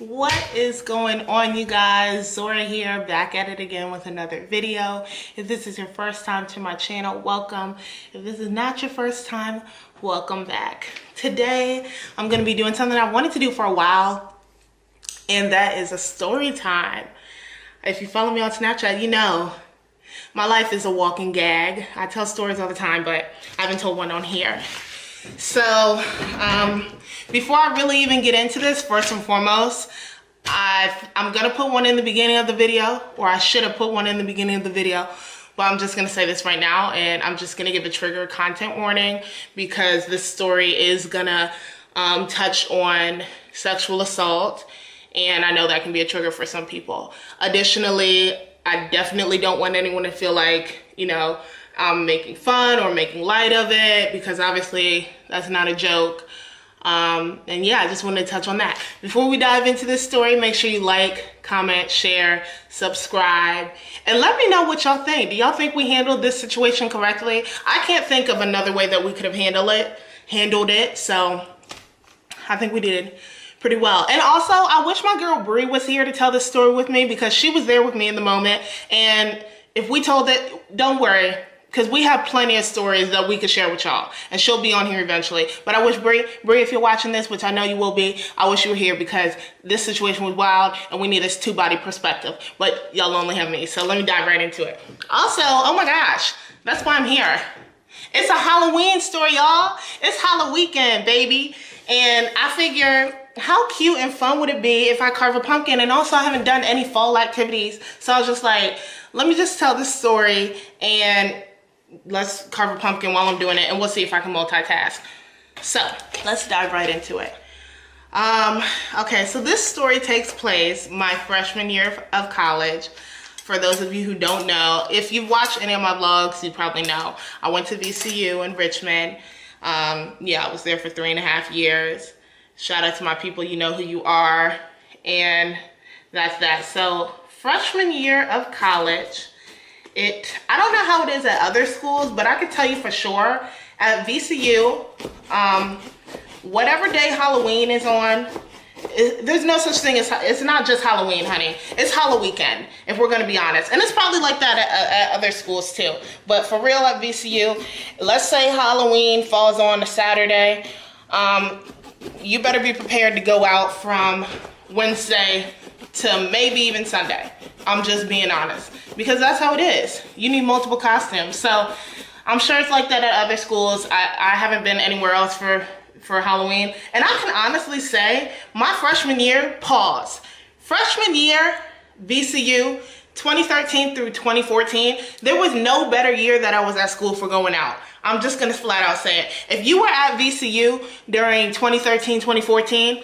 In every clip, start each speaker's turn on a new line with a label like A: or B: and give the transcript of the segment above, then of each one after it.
A: What is going on, you guys? Zora here, back at it again with another video. If this is your first time to my channel, welcome. If this is not your first time, welcome back. Today I'm going to be doing something I wanted to do for a while, and that is a story time. If you follow me on Snapchat, you know my life is a walking gag. I tell stories all the time, but I haven't told one on here. So before I really even get into this, first and foremost, I'm gonna put one in the beginning of the video, or I should have put one in the beginning of the video, but I'm just gonna say this right now, and I'm just gonna give a trigger content warning because this story is gonna touch on sexual assault, and I know that can be a trigger for some people. Additionally, I definitely don't want anyone to feel like, you know, I'm making fun or making light of it, because obviously that's not a joke. And yeah, I just wanted to touch on that. Before we dive into this story, make sure you like, comment, share, subscribe, and let me know what y'all think. Do y'all think we handled this situation correctly? I can't think of another way that we could have handled it. So I think we did pretty well. And also, I wish my girl Bree was here to tell this story with me, because she was there with me in the moment. And if we told it, don't worry, because we have plenty of stories that we could share with y'all, and she'll be on here eventually. But I wish Bree, if you're watching this, which I know you will be, I wish you were here, because this situation was wild and we need this two-body perspective. But y'all only have me, so let me dive right into it. Also, oh my gosh, that's why I'm here. It's a Halloween story, y'all. It's Halloweekend, baby. And I figure, how cute and fun would it be if I carve a pumpkin? And also, I haven't done any fall activities, so I was just like, let me just tell this story and let's carve a pumpkin while I'm doing it, and we'll see if I can multitask. So let's dive right into it. Okay, so this story takes place my freshman year of college. For those of you who don't know, if you've watched any of my vlogs, you probably know I went to VCU in Richmond. Yeah, I was there for 3.5 years. Shout out to my people, you know who you are. And that's that. So freshman year of college, I don't know how it is at other schools, but I can tell you for sure at VCU, whatever day Halloween is on, there's no such thing as, it's not just Halloween, honey. It's Halloweekend, if we're gonna be honest. And it's probably like that at other schools too. But for real at VCU, let's say Halloween falls on a Saturday, you better be prepared to go out from Wednesday to maybe even Sunday. I'm just being honest, because that's how it is. You need multiple costumes. So I'm sure it's like that at other schools. I haven't been anywhere else for Halloween. And I can honestly say my freshman year, freshman year, VCU, 2013 through 2014, there was no better year that I was at school for going out. I'm just gonna flat out say it. If you were at VCU during 2013, 2014,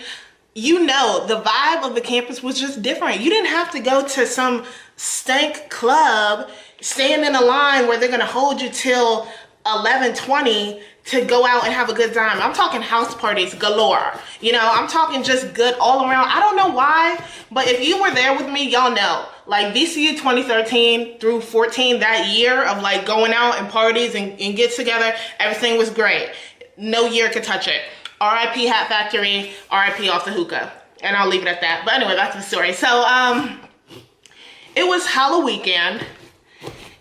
A: you know the vibe of the campus was just different. You didn't have to go to some stank club, stand in a line where they're gonna hold you till 11:20 to go out and have a good time. I'm talking house parties galore. You know, I'm talking just good all around. I don't know why, but if you were there with me, y'all know. Like VCU 2013 through 14, that year of like going out and parties and get together, everything was great. No year could touch it. RIP Hat Factory, RIP off the hookah. And I'll leave it at that. But anyway, back to the story. So, it was Halloweekend.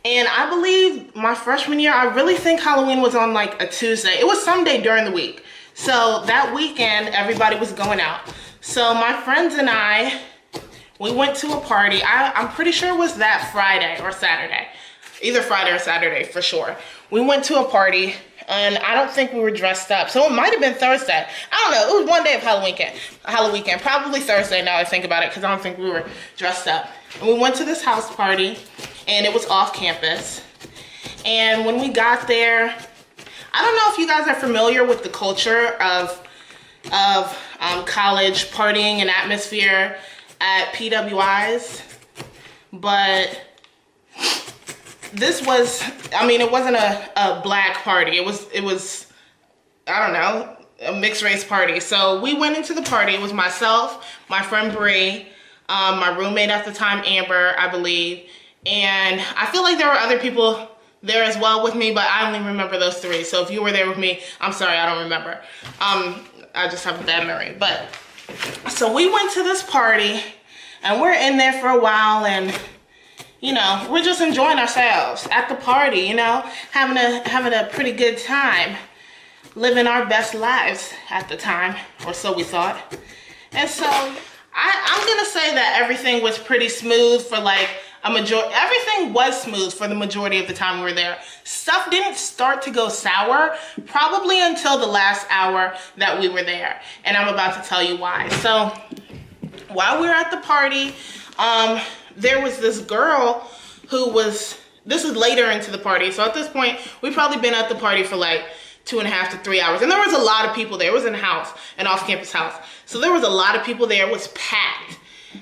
A: And I believe my freshman year, I really think Halloween was on like a Tuesday. It was some day during the week. So that weekend, everybody was going out. So my friends and I, we went to a party. I'm pretty sure it was that Friday or Saturday. Either Friday or Saturday for sure. We went to a party. And I don't think we were dressed up. So it might have been Thursday. I don't know. It was one day of Halloween. Probably Thursday now I think about it, because I don't think we were dressed up. And we went to this house party, and it was off campus. And when we got there, I don't know if you guys are familiar with the culture of college partying and atmosphere at PWIs, but this was, I mean, it wasn't a black party. It was, I don't know, a mixed race party. So we went into the party. It was myself, my friend Bree, my roommate at the time, Amber, I believe. And I feel like there were other people there as well with me, but I only remember those three. So if you were there with me, I'm sorry, I don't remember. I just have a bad memory. But So we went to this party and we're in there for a while, and you know, we're just enjoying ourselves at the party, you know, having a pretty good time, living our best lives at the time, or so we thought. And so I'm gonna say that everything was pretty smooth for like everything was smooth for the majority of the time we were there. Stuff didn't start to go sour probably until the last hour that we were there, and I'm about to tell you why. So while we were at the party, there was this girl who was, this is later into the party, so at this point we've probably been at the party for like 2.5 to 3 hours, and there was a lot of people there. It was in a house, an off-campus house, so there was a lot of people there. It was packed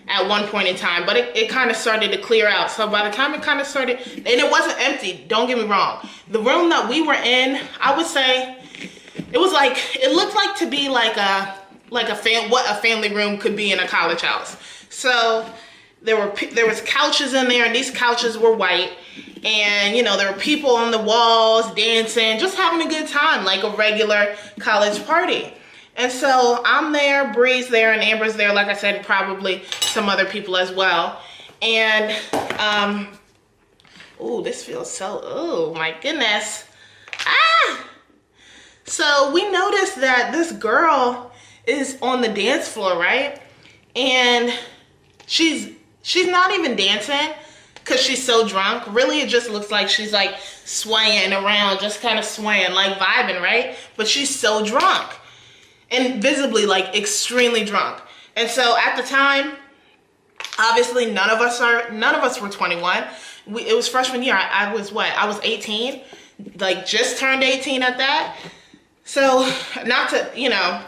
A: at one point in time, but it kind of started to clear out. So by the time it kind of started, and it wasn't empty, don't get me wrong, the room that we were in, I would say it was like, it looked like to be like what a family room could be in a college house. So there was couches in there, and these couches were white, and you know, there were people on the walls dancing, just having a good time like a regular college party. And so I'm there, Bree's there, and Amber's there, like I said, probably some other people as well. And oh, this feels so, oh my goodness. So we noticed that this girl is on the dance floor, right? And she's not even dancing because she's so drunk. Really, it just looks like she's like swaying around, just kind of swaying, like vibing, right? But she's so drunk and visibly like extremely drunk. And so at the time, obviously none of us were 21. It was freshman year. I was what? I was 18, like just turned 18 at that. So not to, you know,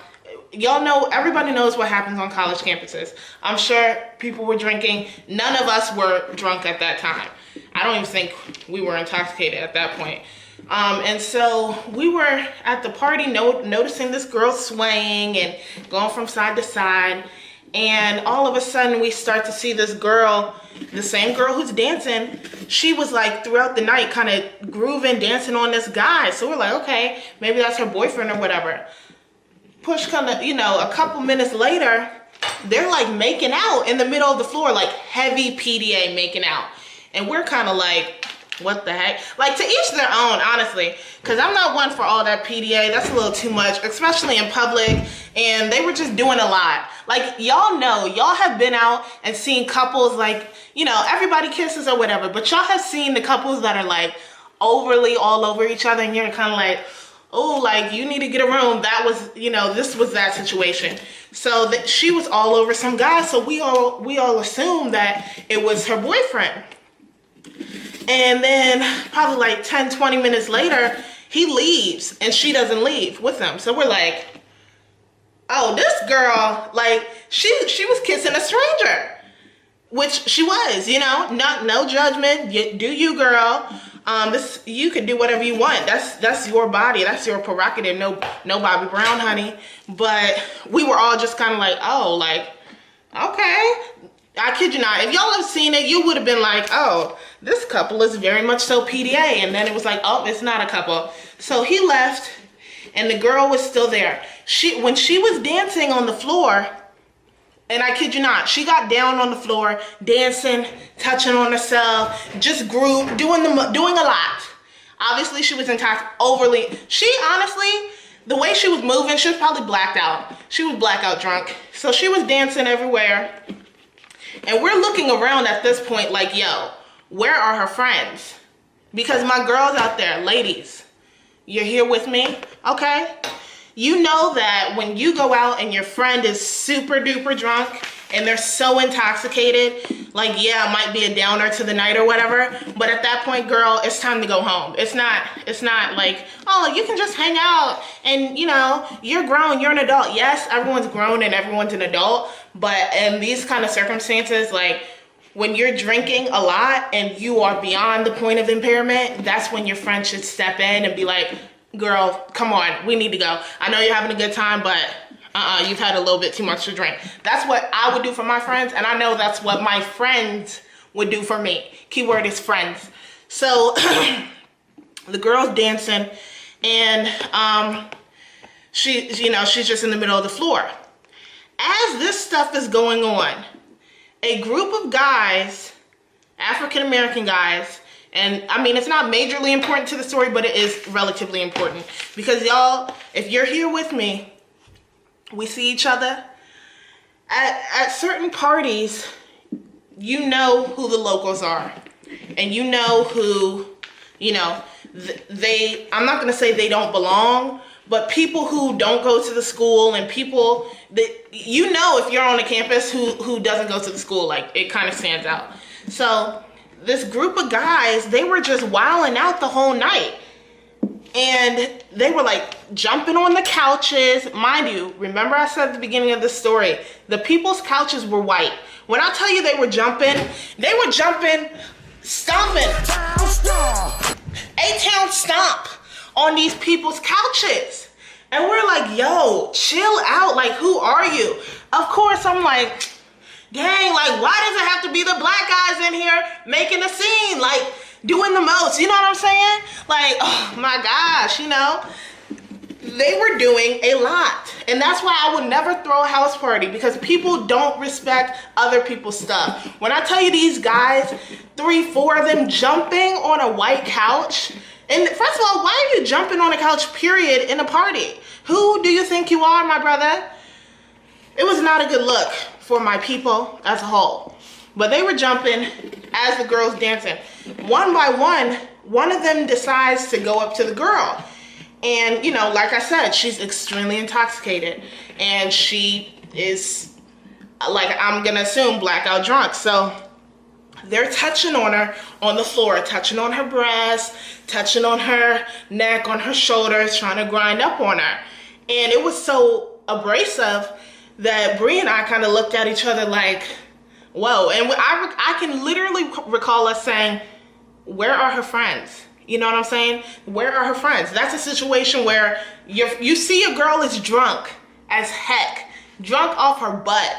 A: y'all know, everybody knows what happens on college campuses. I'm sure people were drinking. None of us were drunk at that time. I don't even think we were intoxicated at that point. And so we were at the party noticing this girl swaying and going from side to side. And all of a sudden we start to see this girl, the same girl who's dancing. She was like throughout the night kind of grooving, dancing on this guy. So we're like, okay, maybe that's her boyfriend or whatever. Push kind of, you know, a couple minutes later, they're like making out in the middle of the floor, like heavy PDA making out. And we're kind of like, what the heck? Like, to each their own, honestly, because I'm not one for all that PDA. That's a little too much, especially in public. And they were just doing a lot. Like, y'all know, y'all have been out and seen couples like, you know, everybody kisses or whatever, but y'all have seen the couples that are like overly all over each other, and you're kind of like, oh, like, you need to get a room. That was, you know, this was that situation. So that she was all over some guy, so we all assumed that it was her boyfriend. And then probably like 10, 20 minutes later, he leaves and she doesn't leave with him. So we're like, oh, this girl, like, she was kissing a stranger, which she was, you know, no judgment. Do you, girl? You can do whatever you want. That's your body. That's your prerogative. No Bobby Brown, honey. But we were all just kind of like, oh, like, okay. I kid you not. If y'all have seen it, you would have been like, oh, this couple is very much so PDA. And then it was like, oh, it's not a couple. So he left and the girl was still there. When she was dancing on the floor, and I kid you not, she got down on the floor, dancing, touching on herself, just groove, doing a lot. Obviously, she was overly. She honestly, the way she was moving, she was probably blacked out. She was blackout drunk. So she was dancing everywhere. And we're looking around at this point like, yo, where are her friends? Because my girls out there, ladies, you're here with me, okay? You know that when you go out and your friend is super duper drunk and they're so intoxicated, like, yeah, it might be a downer to the night or whatever, but at that point, girl, it's time to go home. It's not like, oh, you can just hang out and, you know, you're grown, you're an adult. Yes, everyone's grown and everyone's an adult, but in these kind of circumstances, like, when you're drinking a lot and you are beyond the point of impairment, that's when your friend should step in and be like, girl, come on, we need to go. I know you're having a good time, but you've had a little bit too much to drink. That's what I would do for my friends, and I know that's what my friends would do for me. Keyword is friends. So the girl's dancing, and she's just in the middle of the floor. as this stuff is going on, a group of guys, African American guys, and I mean, it's not majorly important to the story, but it is relatively important because y'all, if you're here with me, we see each other at certain parties. You know who the locals are, and you know who, you know, I'm not gonna say they don't belong, but people who don't go to the school, and people that, you know, if you're on a campus who doesn't go to the school, like, it kind of stands out. So this group of guys, they were just wilding out the whole night. And they were like jumping on the couches. Mind you, remember I said at the beginning of the story, the people's couches were white. When I tell you they were jumping, stomping. A-Town stomp on these people's couches. And we're like, yo, chill out. Like, who are you? Of course, I'm like, dang, like, why does it have to be the black guys in here making a scene? Like, doing the most, you know what I'm saying? Like, oh my gosh, you know, they were doing a lot. And that's why I would never throw a house party, because people don't respect other people's stuff. When I tell you these guys, 3, 4 of them jumping on a white couch, and first of all, why are you jumping on a couch, period, in a party? Who do you think you are, my brother? It was not a good look for my people as a whole. But they were jumping as the girls dancing. One by one of them decides to go up to the girl. And, you know, like I said, she's extremely intoxicated. And she is, like, I'm gonna assume, blackout drunk. So they're touching on her on the floor, touching on her breasts, touching on her neck, on her shoulders, trying to grind up on her. And it was so abrasive that Bree and I kind of looked at each other like, whoa. And I can literally recall us saying, where are her friends? You know what I'm saying? Where are her friends? That's a situation where you see a girl is drunk as heck, drunk off her butt.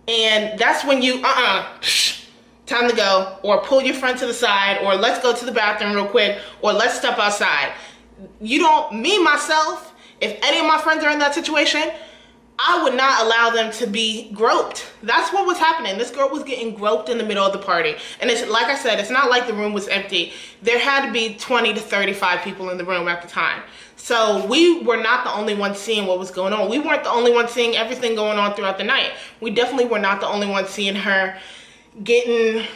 A: And that's when you, time to go, or pull your friend to the side, or let's go to the bathroom real quick, or let's step outside. You don't, me, myself, if any of my friends are in that situation, I would not allow them to be groped. That's what was happening. This girl was getting groped in the middle of the party. And it's like I said, it's not like the room was empty. There had to be 20 to 35 people in the room at the time. So we were not the only ones seeing what was going on. We weren't the only ones seeing everything going on throughout the night. We definitely were not the only ones seeing her getting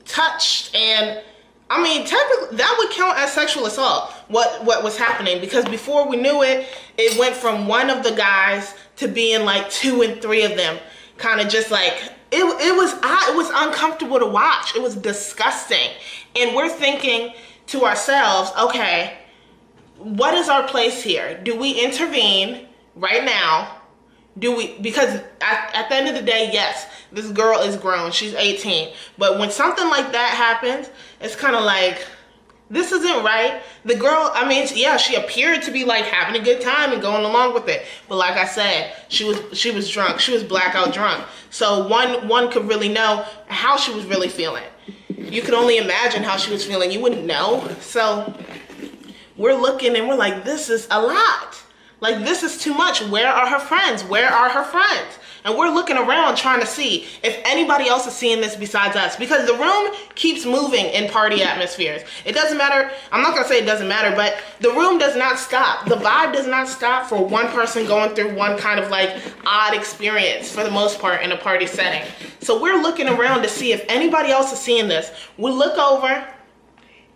A: touched. And I mean, technically that would count as sexual assault, what was happening, because before we knew it, it went from one of the guys to being like 2 and 3 of them, kind of just like, it was uncomfortable to watch. It was disgusting. And we're thinking to ourselves, okay, what is our place here? Do we intervene right now? Do we, because at the end of the day, yes, this girl is grown, she's 18. But when something like that happens, it's kind of like, this isn't right. The girl, I mean, yeah, she appeared to be like having a good time and going along with it. But like I said, she was drunk. She was blackout drunk. So one could really know how she was really feeling. You could only imagine how she was feeling. You wouldn't know. So we're looking and we're like, this is a lot. Like, this is too much. Where are her friends? Where are her friends? And we're looking around trying to see if anybody else is seeing this besides us, because the room keeps moving in party atmospheres. It doesn't matter. I'm not going to say it doesn't matter, but the room does not stop. The vibe does not stop for one person going through one kind of like odd experience for the most part in a party setting. So we're looking around to see if anybody else is seeing this. We look over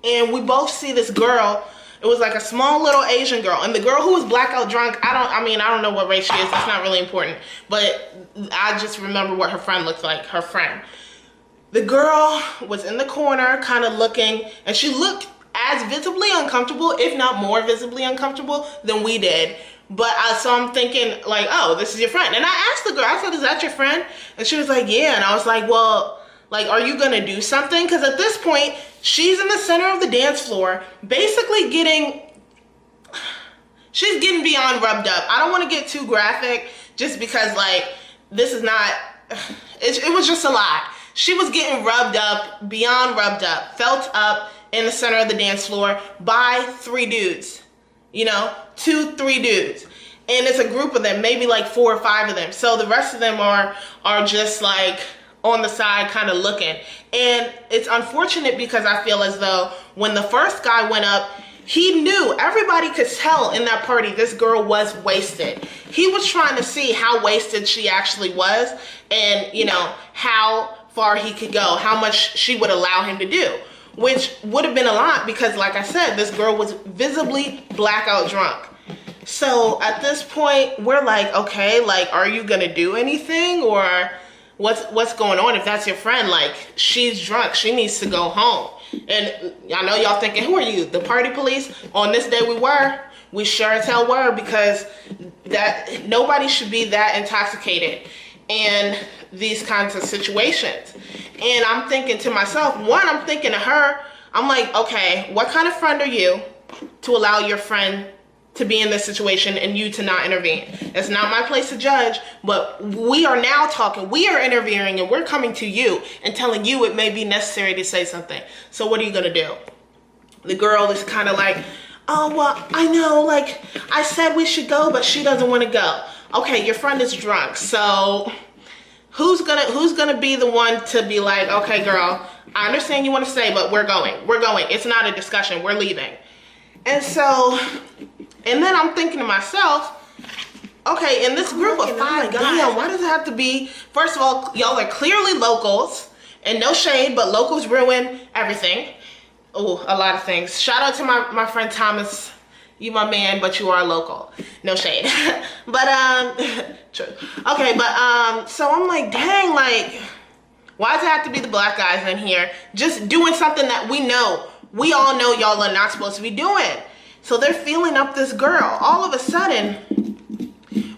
A: and we both see this girl. It was like a small little Asian girl, and the girl who was blackout drunk, I don't know what race she is. It's not really important, but I just remember what her friend looked like, her friend. The girl was in the corner kind of looking, and she looked as visibly uncomfortable, if not more visibly uncomfortable than we did. But so I'm thinking like, oh, this is your friend. And I asked the girl, I said, is that your friend? And she was like, yeah. And I was like, well, like, are you gonna do something? Because at this point, she's in the center of the dance floor, basically she's getting beyond rubbed up. I don't want to get too graphic just because, like, this is not, it was just a lot. She was getting rubbed up, beyond rubbed up, felt up in the center of the dance floor by 3 dudes, you know, 2, 3 dudes. and it's a group of them, maybe like 4 or 5 of them. So the rest of them are just like on the side kind of looking. And it's unfortunate because I feel as though when the first guy went up, he knew, everybody could tell in that party this girl was wasted. He was trying to see how wasted she actually was, and you know, how far he could go, how much she would allow him to do, which would have been a lot because like I said, this girl was visibly blackout drunk. So at this point we're like, okay, like, are you gonna do anything, or what's going on? If that's your friend, like, she's drunk, she needs to go home. And I know y'all thinking, who are you, the party police? On this day we sure as hell were, because that nobody should be that intoxicated in these kinds of situations. And I'm thinking to myself, one, I'm thinking to her, I'm like, okay, what kind of friend are you to allow your friend to be in this situation and you to not intervene? It's not my place to judge, but we are now talking, we are interviewing, and we're coming to you and telling you it may be necessary to say something. So what are you gonna do? The girl is kind of like, oh, well, I know, like, I said we should go, but she doesn't want to go. Okay, your friend is drunk, so who's gonna be the one to be like, okay, girl, I understand you want to stay, but we're going. It's not a discussion, we're leaving. And so, and then I'm thinking to myself, okay, in this group of 5 guys, why does it have to be, first of all, y'all are clearly locals, and no shade, but locals ruin everything. Oh, a lot of things. Shout out to my friend Thomas. You my man, but you are a local. No shade. But, true. Okay, but, so I'm like, dang, like, why does it have to be the black guys in here just doing something that we all know y'all are not supposed to be doing? So they're feeling up this girl. All of a sudden,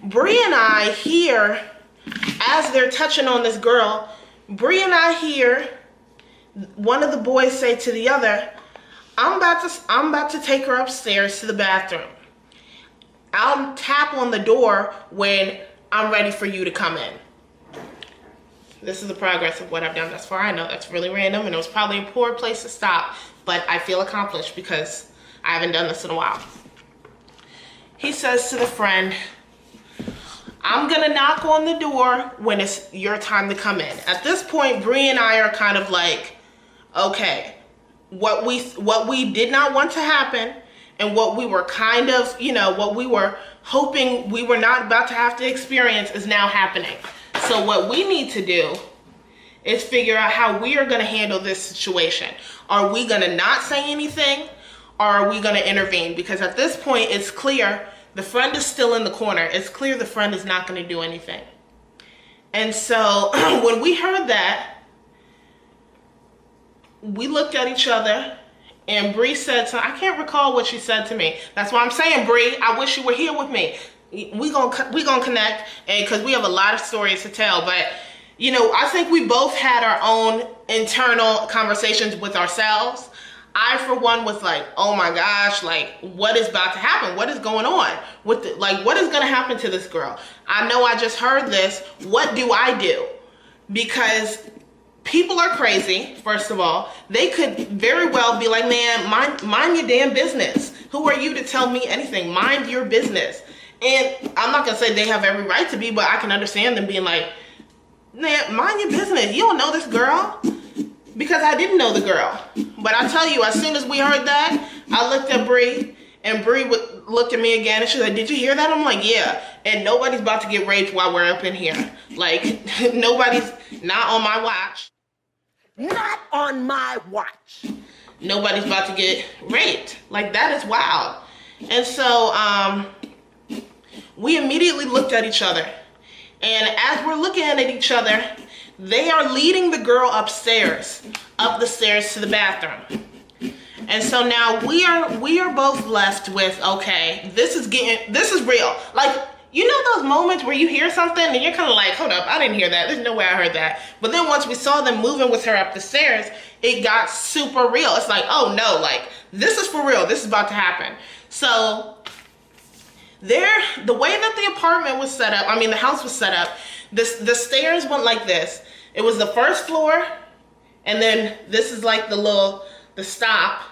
A: Bree and I hear, as they're touching on this girl, Bree and I hear one of the boys say to the other, I'm about to take her upstairs to the bathroom. I'll tap on the door when I'm ready for you to come in. This is the progress of what I've done thus far. I know that's really random and it was probably a poor place to stop, but I feel accomplished because I haven't done this in a while. He says to the friend, I'm gonna knock on the door when it's your time to come in. At this point, Bree and I are kind of like, okay, what we did not want to happen and what we were kind of, you know, what we were hoping we were not about to have to experience is now happening. So what we need to do is figure out how we are gonna handle this situation. Are we gonna not say anything, or are we gonna intervene? Because at this point, it's clear the friend is still in the corner. It's clear the friend is not gonna do anything. And so when we heard that, we looked at each other and Bree said something. I can't recall what she said to me. That's why I'm saying, Bree, I wish you were here with me. We gonna connect, and because we have a lot of stories to tell. But you know, I think we both had our own internal conversations with ourselves. I, for one, was like, oh my gosh, like, what is about to happen? What is going on? What is gonna happen to this girl? I know I just heard this. What do I do? Because people are crazy, first of all. They could very well be like, man, mind your damn business. Who are you to tell me anything? Mind your business. And I'm not gonna say they have every right to be, but I can understand them being like, man, mind your business. You don't know this girl. Because I didn't know the girl. But I tell you, as soon as we heard that, I looked at Bree, and Bree looked at me again, and she's like, did you hear that? I'm like, yeah. And nobody's about to get raped while we're up in here. Like, nobody's, not on my watch.
B: Not on my watch.
A: Nobody's about to get raped. Like, that is wild. And so, we immediately looked at each other. And as we're looking at each other, they are leading the girl upstairs, up the stairs to the bathroom. And so now we are both left with, okay, this is real. Like, you know those moments where you hear something and you're kind of like, hold up, I didn't hear that. There's no way I heard that. But then once we saw them moving with her up the stairs, it got super real. It's like, oh no, like, this is for real. This is about to happen. So the way that the apartment was set up, I mean, the house was set up, the stairs went like this. It was the first floor, and then this is like the stop,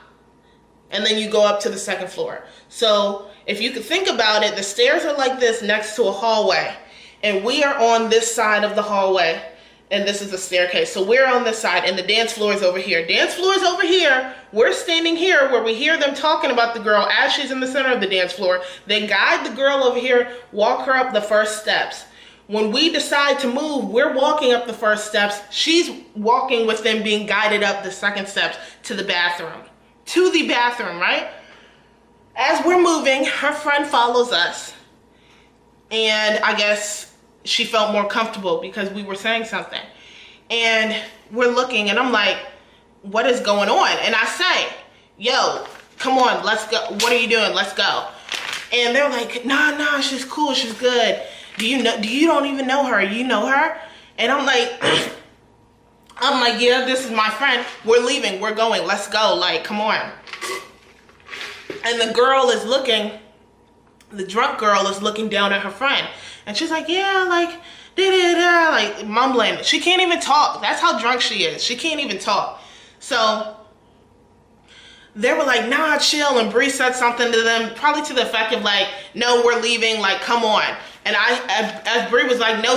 A: and then you go up to the second floor. So if you could think about it, the stairs are like this next to a hallway, and we are on this side of the hallway, and this is the staircase. So we're on this side, and the dance floor is over here. Dance floor is over here. We're standing here where we hear them talking about the girl as she's in the center of the dance floor. They guide the girl over here, walk her up the first steps. When we decide to move, we're walking up the first steps. She's walking with them, being guided up the second steps to the bathroom. To the bathroom, right? As we're moving, her friend follows us. And I guess she felt more comfortable because we were saying something. And we're looking, and I'm like, what is going on? And I say, yo, come on, let's go. What are you doing? Let's go. And they're like, nah, she's cool, she's good. You don't even know her. You know her? And I'm like, yeah, this is my friend. We're leaving. We're going. Let's go. Like, come on. And the girl is looking, the drunk girl is looking down at her friend. And she's like, yeah, like, da-da-da, like mumbling. She can't even talk. That's how drunk she is. She can't even talk. So they were like, nah, chill. And Bree said something to them, probably to the effect of like, no, we're leaving. Like, come on. And as Bree was like, no,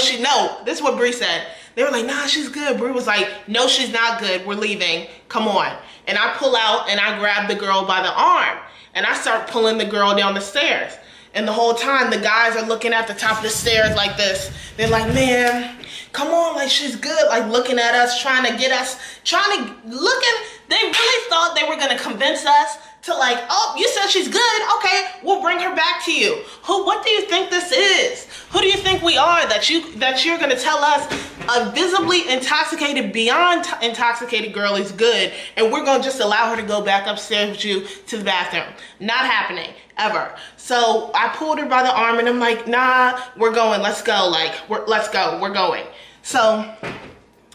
A: this is what Bree said. They were like, nah, she's good. Bree was like, no, she's not good. We're leaving. Come on. And I pull out and I grab the girl by the arm. And I start pulling the girl down the stairs. And the whole time, the guys are looking at the top of the stairs like this. They're like, man, come on, like, she's good. Like, looking at us, trying to get us, they really thought they were going to convince us to like, oh, you said she's good. Okay, we'll bring her back to you. What do you think this is? Who do you think we are that you're going to tell us a visibly intoxicated, beyond intoxicated girl is good, and we're going to just allow her to go back upstairs with you to the bathroom? Not happening, ever. So I pulled her by the arm and I'm like, nah, we're going, let's go. Like, let's go, we're going. So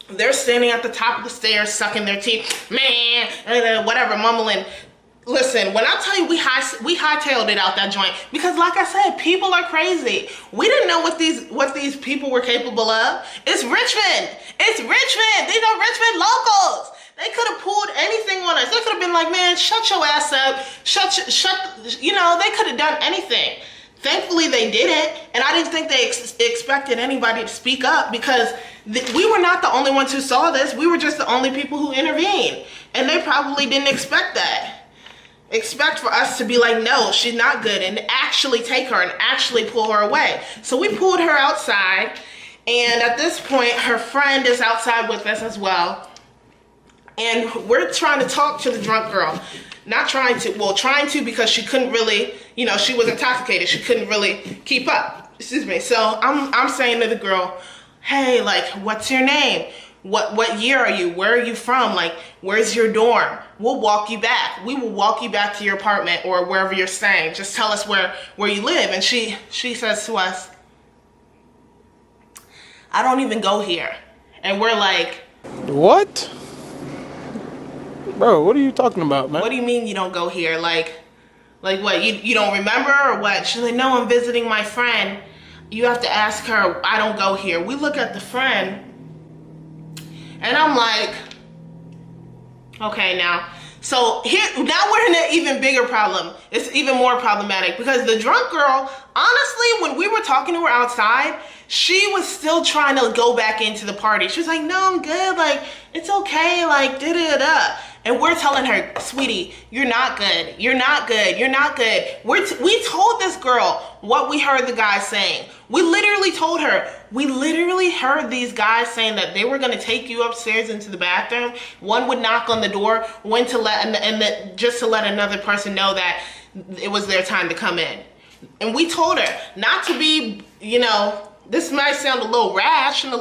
A: they're standing at the top of the stairs, sucking their teeth, man, whatever, mumbling. Listen, when I tell you we hightailed it out that joint, because like I said, people are crazy. We didn't know what these people were capable of. It's Richmond. It's Richmond. These are Richmond locals. They could have pulled anything on us. They could have been like, man, shut your ass up. They could have done anything. Thankfully, they didn't, and I didn't think they expected anybody to speak up, because we were not the only ones who saw this. We were just the only people who intervened, and they probably didn't expect that. Expect for us to be like, no, she's not good, and actually take her and actually pull her away. So we pulled her outside, and at this point, her friend is outside with us as well, and we're trying to talk to the drunk girl. Trying to because she couldn't really, she was intoxicated. She couldn't really keep up. Excuse me. So I'm saying to the girl, hey, like, what's your name? What year are you? Where are you from? Like, where's your dorm? We'll walk you back. We will walk you back to your apartment or wherever you're staying. Just tell us where you live. And she says to us, I don't even go here. And we're like,
C: what? Bro, what are you talking about, man?
A: What do you mean you don't go here? Like what? You don't remember or what? She's like, no, I'm visiting my friend. You have to ask her. I don't go here. We look at the friend, and I'm like, okay, now. So now we're in an even bigger problem. It's even more problematic because the drunk girl, honestly, when we were talking to her outside, she was still trying to go back into the party. She was like, no, I'm good. Like, it's okay. Like, da-da-da. And we're telling her, sweetie, you're not good. You're not good. You're not good. We told this girl what we heard the guys saying. We literally told her, we literally heard these guys saying that they were going to take you upstairs into the bathroom. One would knock on the door, just to let another person know that it was their time to come in. And we told her not to be, this might sound a little rash and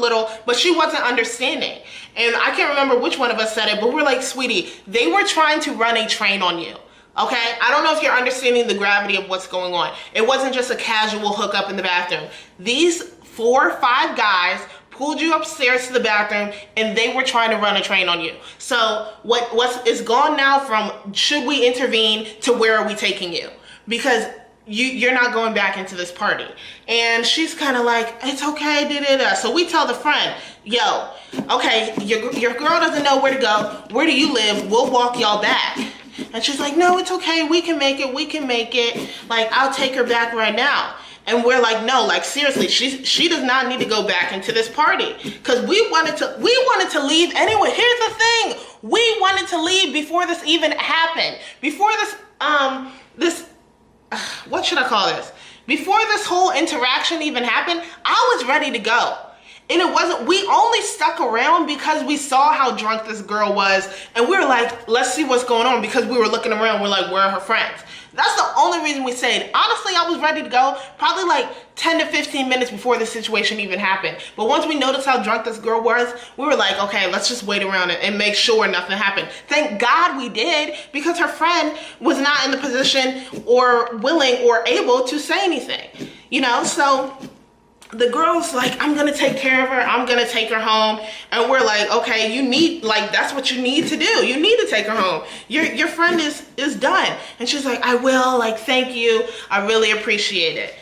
A: but she wasn't understanding. And I can't remember which one of us said it, but we're like, sweetie, they were trying to run a train on you. Okay? I don't know if you're understanding the gravity of what's going on. It wasn't just a casual hookup in the bathroom. These 4 or 5 guys pulled you upstairs to the bathroom and they were trying to run a train on you. So what is gone now from should we intervene to where are we taking you? Because you're not going back into this party. And she's kind of like, it's okay, da-da-da. So we tell the friend, yo, okay, your girl doesn't know where to go. Where do you live? We'll walk y'all back. And she's like, no, it's okay. We can make it. We can make it. Like, I'll take her back right now. And we're like, no, like, seriously, she does not need to go back into this party. Because we wanted to leave anyway. Here's the thing. We wanted to leave before this even happened. Before this, what should I call this? Before this whole interaction even happened, I was ready to go. And it wasn't, we only stuck around because we saw how drunk this girl was. And we were like, let's see what's going on, because we were looking around. We're like, where are her friends? That's the only reason we stayed. Honestly, I was ready to go probably like 10 to 15 minutes before the situation even happened. But once we noticed how drunk this girl was, we were like, okay, let's just wait around and make sure nothing happened. Thank God we did, because her friend was not in the position or willing or able to say anything, you know? So the girl's like, I'm gonna take care of her. I'm gonna take her home. And we're like, okay, you need, like, that's what you need to do. You need to take her home. Your friend is done. And she's like, I will, like, thank you. I really appreciate it.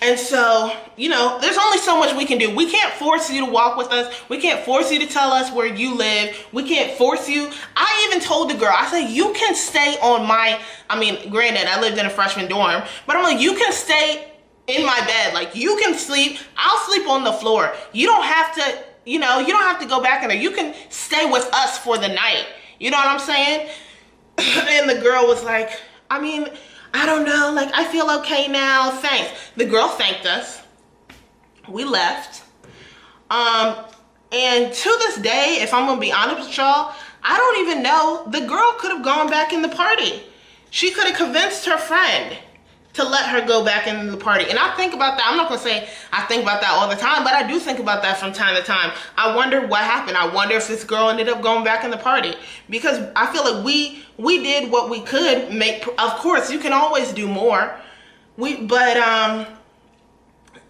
A: And so, you know, there's only so much we can do. We can't force you to walk with us. We can't force you to tell us where you live. We can't force you. I even told the girl, I said, you can stay on my, I mean, granted, I lived in a freshman dorm, but I'm like, you can stay in my bed. Like, you can sleep. I'll sleep on the floor. You don't have to, you know, you don't have to go back in there. You can stay with us for the night. You know what I'm saying? And the girl was like, I mean, I don't know. Like, I feel okay now. Thanks. The girl thanked us. We left. And to this day, if I'm going to be honest with y'all, I don't even know. The girl could have gone back in the party. She could have convinced her friend to let her go back into the party. And I think about that. I'm not gonna say I think about that all the time, but I do think about that from time to time. I wonder what happened. I wonder if this girl ended up going back in the party, because I feel like we did what we could make. Of course, you can always do more. But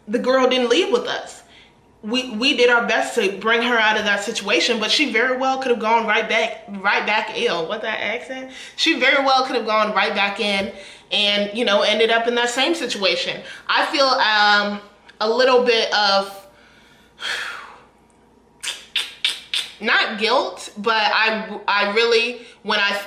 A: the girl didn't leave with us. We did our best to bring her out of that situation, but she very well could have gone right back. Ew, what that accent? She very well could have gone right back in and, you know, ended up in that same situation. I feel a little bit of, not guilt, but I really,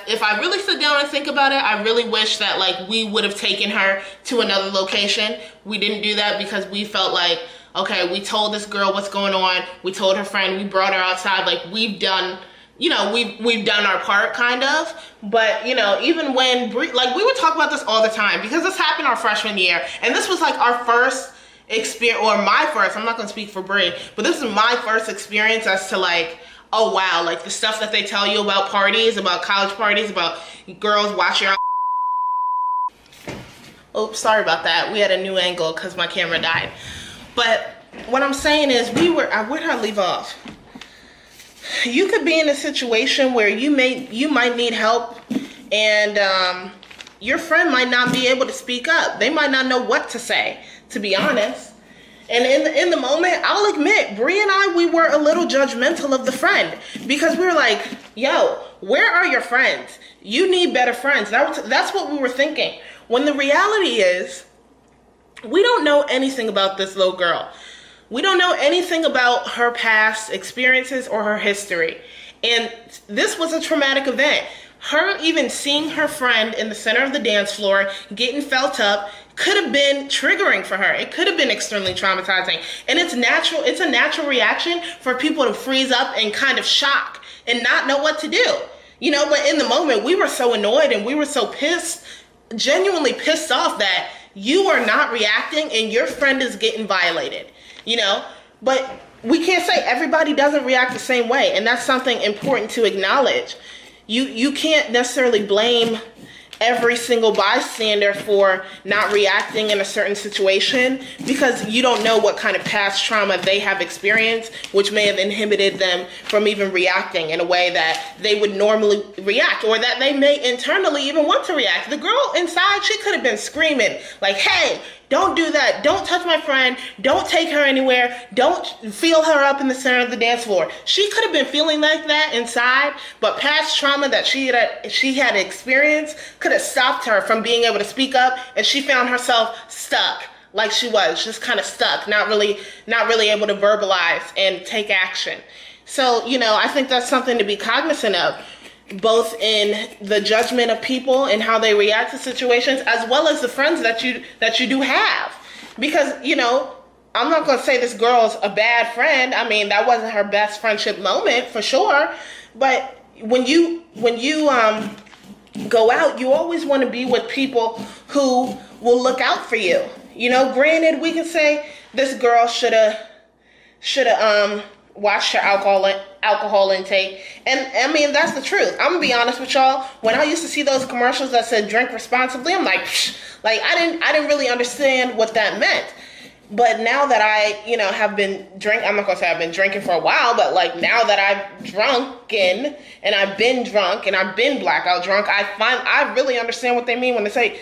A: if I really sit down and think about it, I really wish that, like, we would have taken her to another location. We didn't do that because we felt like, okay, we told this girl what's going on. We told her friend, we brought her outside. Like, we've done, you know, we've done our part, kind of. But, you know, even when, like, we would talk about this all the time, because this happened our freshman year. And this was like our first experience, or my first, I'm not gonna speak for Brie, but this is my first experience as to, like, oh wow, like the stuff that they tell you about parties, about college parties, about girls watch your. Oops, sorry about that. We had a new angle because my camera died. But what I'm saying is, where'd I leave off? You could be in a situation where you might need help, and your friend might not be able to speak up. They might not know what to say, to be honest. And in the moment, I'll admit, Brie and I, we were a little judgmental of the friend, because we were like, yo, where are your friends? You need better friends. That's what we were thinking. When the reality is, we don't know anything about this little girl. We don't know anything about her past experiences or her history. And this was a traumatic event. Her even seeing her friend in the center of the dance floor, getting felt up, could have been triggering for her. It could have been extremely traumatizing. And it's natural. It's a natural reaction for people to freeze up and kind of shock and not know what to do. You know, but in the moment, we were so annoyed and we were so pissed, genuinely pissed off that you are not reacting and your friend is getting violated, you know? But we can't say everybody doesn't react the same way, and that's something important to acknowledge. You can't necessarily blame every single bystander for not reacting in a certain situation, because you don't know what kind of past trauma they have experienced, which may have inhibited them from even reacting in a way that they would normally react, or that they may internally even want to react. The girl inside, she could have been screaming like, hey, don't do that. Don't touch my friend. Don't take her anywhere. Don't feel her up in the center of the dance floor. She could have been feeling like that inside, but past trauma that she had experienced could have stopped her from being able to speak up, and she found herself stuck, like she was, just kind of stuck, not really able to verbalize and take action. So, you know, I think that's something to be cognizant of. both in the judgment of people and how they react to situations, as well as the friends that you do have. Because, you know, I'm not gonna say this girl's a bad friend. I mean, that wasn't her best friendship moment for sure. But when you go out, you always want to be with people who will look out for you. You know, granted, we can say this girl should have watched her alcohol intake, and I mean, that's the truth. I'm gonna be honest with y'all. When I used to see those commercials that said drink responsibly, I'm like, psh, like I didn't really understand what that meant. But now that I, you know, have been drinking, I'm not gonna say I've been drinking for a while, but like now that I've drunken and I've been drunk and I've been blackout drunk, I really understand what they mean when they say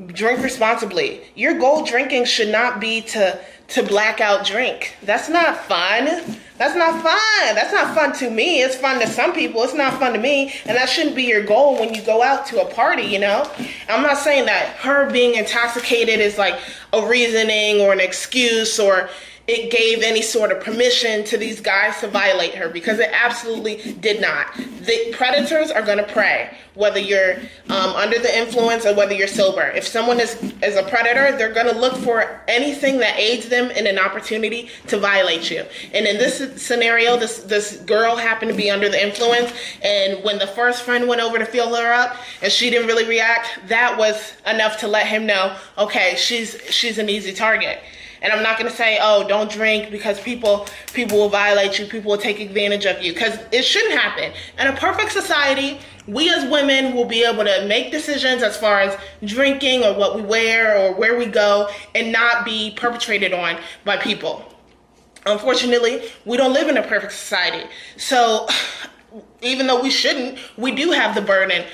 A: drink responsibly. Your goal drinking should not be to blackout drink. That's not fun. That's not fun. That's not fun to me. It's fun to some people. It's not fun to me. And that shouldn't be your goal when you go out to a party, you know? I'm not saying that her being intoxicated is like a reasoning or an excuse, or it gave any sort of permission to these guys to violate her, because it absolutely did not. The predators are going to prey, whether you're under the influence or whether you're sober. If someone is a predator, they're going to look for anything that aids them in an opportunity to violate you. And in this scenario, this girl happened to be under the influence, and when the first friend went over to fill her up and she didn't really react, that was enough to let him know, okay, she's an easy target. And I'm not going to say, oh, don't drink because people will violate you, people will take advantage of you, because it shouldn't happen. In a perfect society, we as women will be able to make decisions as far as drinking or what we wear or where we go, and not be perpetrated on by people. Unfortunately, we don't live in a perfect society. So even though we shouldn't, we do have the burden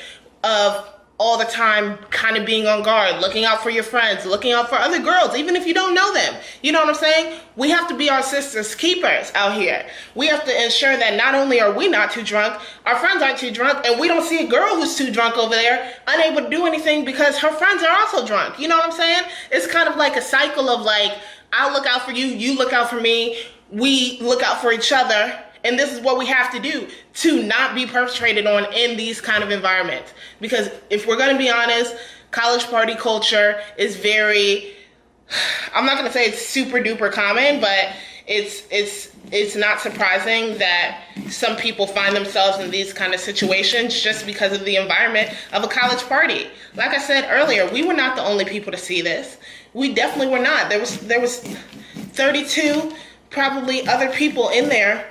A: of all the time kind of being on guard, looking out for your friends, looking out for other girls, even if you don't know them. You know what I'm saying? We have to be our sisters' keepers out here. We have to ensure that not only are we not too drunk, our friends aren't too drunk, and we don't see a girl who's too drunk over there unable to do anything because her friends are also drunk. You know what I'm saying? It's kind of like a cycle of like, I'll look out for you, you look out for me, we look out for each other. And this is what we have to do to not be perpetrated on in these kind of environments. Because if we're going to be honest, college party culture is very, I'm not going to say it's super duper common, but it's not surprising that some people find themselves in these kind of situations just because of the environment of a college party. Like I said earlier, we were not the only people to see this. We definitely were not. There was 32 probably other people in there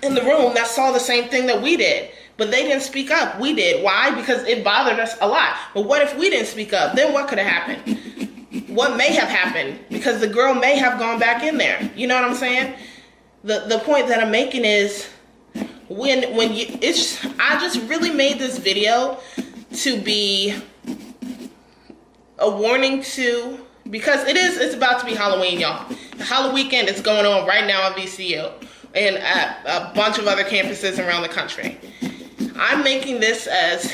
A: in the room that saw the same thing that we did, but they didn't speak up. We did. Why? Because it bothered us a lot. But what if we didn't speak up? Then what could have happened? What may have happened? Because the girl may have gone back in there. You know what I'm saying? The point that I'm making is I just really made this video to be a warning to, because it's about to be Halloween, y'all. The HALLOWEEKEND is going on right now at VCU. And at a bunch of other campuses around the country. I'm making this as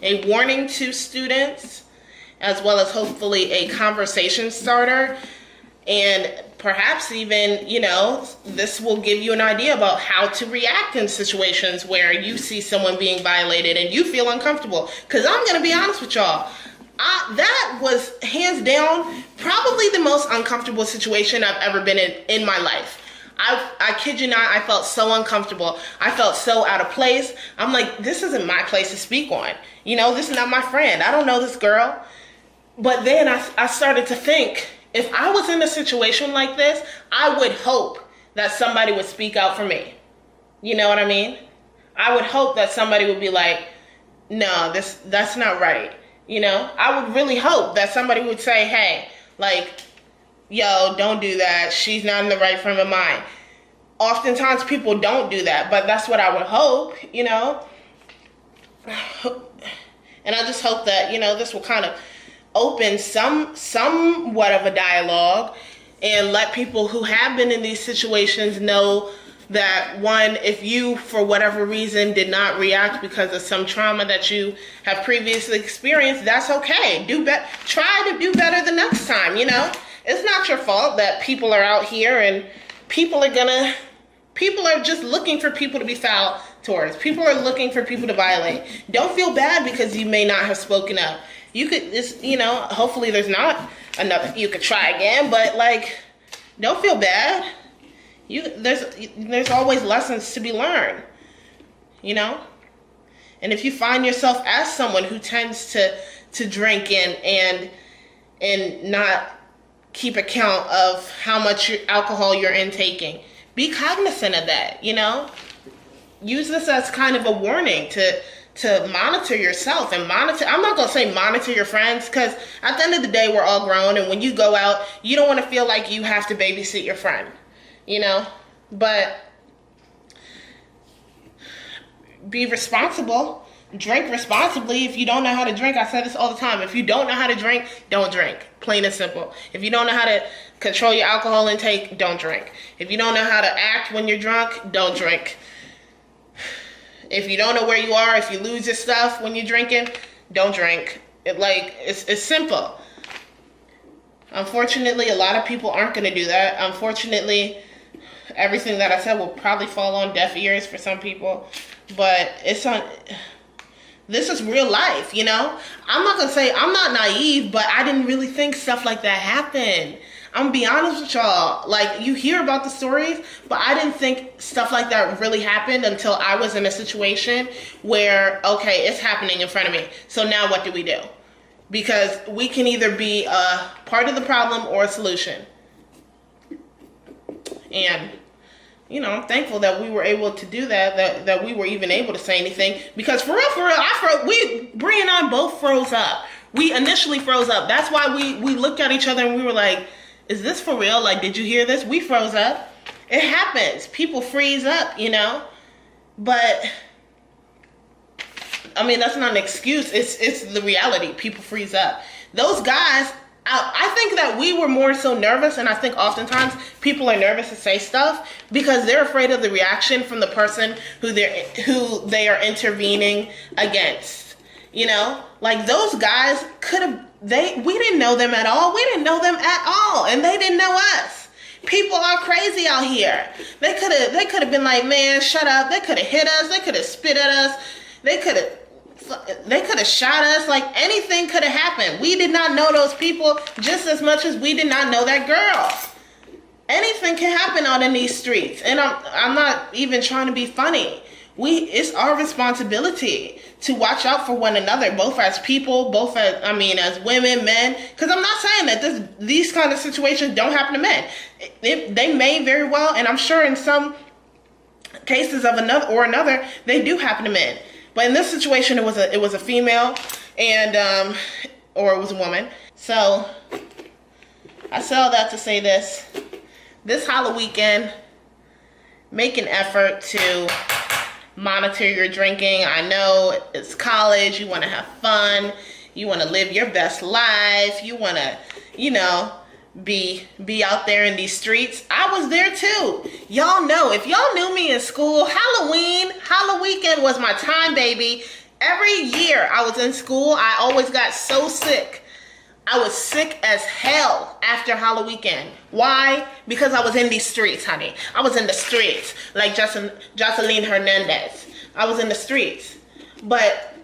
A: a warning to students, as well as hopefully a conversation starter, and perhaps even, you know, this will give you an idea about how to react in situations where you see someone being violated and you feel uncomfortable. Because I'm going to be honest with y'all, that was hands down probably the most uncomfortable situation I've ever been in my life. I kid you not, I felt so uncomfortable. I felt so out of place. I'm like, this isn't my place to speak on. You know, this is not my friend. I don't know this girl. But then I started to think, if I was in a situation like this, I would hope that somebody would speak out for me. You know what I mean? I would hope that somebody would be like, no, that's not right. You know, I would really hope that somebody would say, hey, like, yo, don't do that. She's not in the right frame of mind. Oftentimes people don't do that, but that's what I would hope, you know. And I just hope that, you know, this will kind of open somewhat of a dialogue and let people who have been in these situations know that, one, if you, for whatever reason, did not react because of some trauma that you have previously experienced, that's okay. Try to do better the next time, you know. It's not your fault that people are out here and people are just looking for people to be foul towards. People are looking for people to violate. Don't feel bad because you may not have spoken up. You could, hopefully there's not another, you could try again, but like, don't feel bad. There's always lessons to be learned, And if you find yourself as someone who tends to drink and not keep account of how much alcohol you're intaking, be cognizant of that, Use this as kind of a warning to monitor yourself and monitor. I'm not going to say monitor your friends, because at the end of the day, we're all grown. And when you go out, you don't want to feel like you have to babysit your friend, but be responsible, drink responsibly. If you don't know how to drink, I say this all the time. If you don't know how to drink, don't drink. Plain and simple. If you don't know how to control your alcohol intake, don't drink. If you don't know how to act when you're drunk, don't drink. If you don't know where you are, if you lose your stuff when you're drinking, don't drink. It's simple. Unfortunately, a lot of people aren't going to do that. Unfortunately, everything that I said will probably fall on deaf ears for some people. But this is real life, I'm not going to say I'm not naive, but I didn't really think stuff like that happened. I'm gonna be honest with y'all. Like, you hear about the stories, but I didn't think stuff like that really happened until I was in a situation where, okay, it's happening in front of me. So now what do we do? Because we can either be a part of the problem or a solution. And, I'm thankful that we were able to do that we were even able to say anything. Because for real, Bree and I both froze up. We initially froze up. That's why we looked at each other and we were like, is this for real? Like, did you hear this? We froze up. It happens. People freeze up, But, that's not an excuse. It's the reality. People freeze up. Those guys, I think that we were more so nervous, and I think oftentimes people are nervous to say stuff because they're afraid of the reaction from the person who they are intervening against. Like, those guys we didn't know them at all. We didn't know them at all, and they didn't know us. People are crazy out here. They could have been like, man, shut up. They could have hit us. They could have spit at us. They could have shot us. Like, anything could have happened. We did not know those people just as much as we did not know that girl. Anything can happen out in these streets, and I'm not even trying to be funny. It's our responsibility to watch out for one another, both as people, as women, men. Because I'm not saying that these kind of situations don't happen to men. They may very well, and I'm sure in some cases of another, they do happen to men. But in this situation, it was a female, and or it was a woman. So I say all that to say this: this Halloween, make an effort to monitor your drinking. I know it's college. You want to have fun. You want to live your best life. You want to, be out there in these streets. I was there too. Y'all know, if y'all knew me in school, Halloween was my time, baby. Every year I was in school, I always got so sick. I was sick as hell after Halloween. Why? Because I was in these streets, honey. I was in the streets, like Jocelyn Hernandez. I was in the streets. But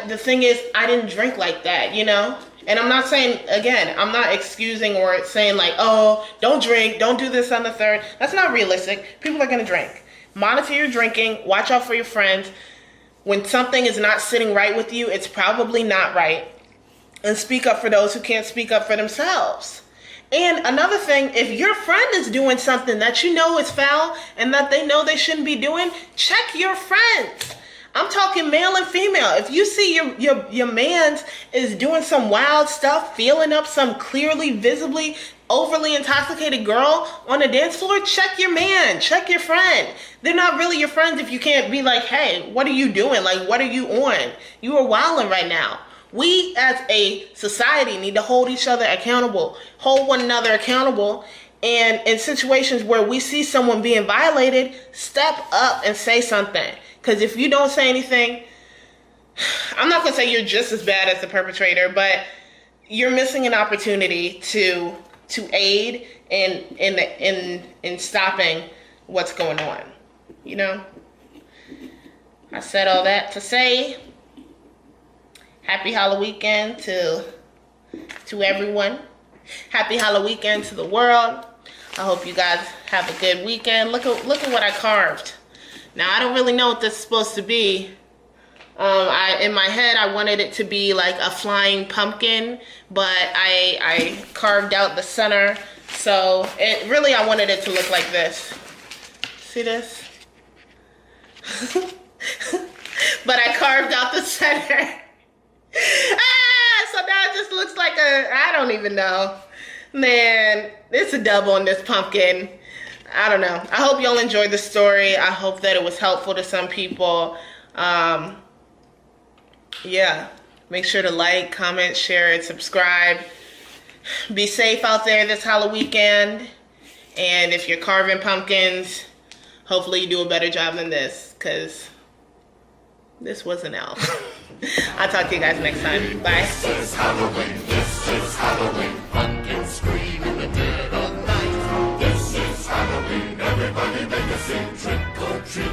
A: the thing is, I didn't drink like that, And I'm not saying, again, I'm not excusing or saying like, oh, don't drink, don't do this on the third. That's not realistic. People are going to drink. Monitor your drinking. Watch out for your friends. When something is not sitting right with you, it's probably not right. And speak up for those who can't speak up for themselves. And another thing, if your friend is doing something that you know is foul and that they know they shouldn't be doing, check your friends. I'm talking male and female. If you see your man's is doing some wild stuff, feeling up some clearly, visibly, overly intoxicated girl on the dance floor, check your man, check your friend. They're not really your friends if you can't be like, hey, what are you doing? Like, what are you on? You are wilding right now. We as a society need to hold each other accountable, hold one another accountable. And in situations where we see someone being violated, step up and say something. Because if you don't say anything, I'm not going to say you're just as bad as the perpetrator, but you're missing an opportunity to aid in stopping what's going on. I said all that to say happy Halloween to everyone. Happy Halloween to the world. I hope you guys have a good weekend. Look at what I carved. Now I don't really know what this is supposed to be. In my head I wanted it to be like a flying pumpkin, but I carved out the center. So I wanted it to look like this. See this? But I carved out the center. So now it just looks like I don't even know. Man, it's a dub on this pumpkin. I don't know. I hope y'all enjoyed the story. I hope that it was helpful to some people. Yeah, make sure to like, comment, share, and subscribe. Be safe out there this Halloween. And if you're carving pumpkins, hopefully you do a better job than this, because this was an L. I'll talk to you guys next time. Bye.
D: This is Halloween. This is Halloween. Pumpkins scream in the dead of night. This is Halloween. Everybody make a scene. Trick or treat.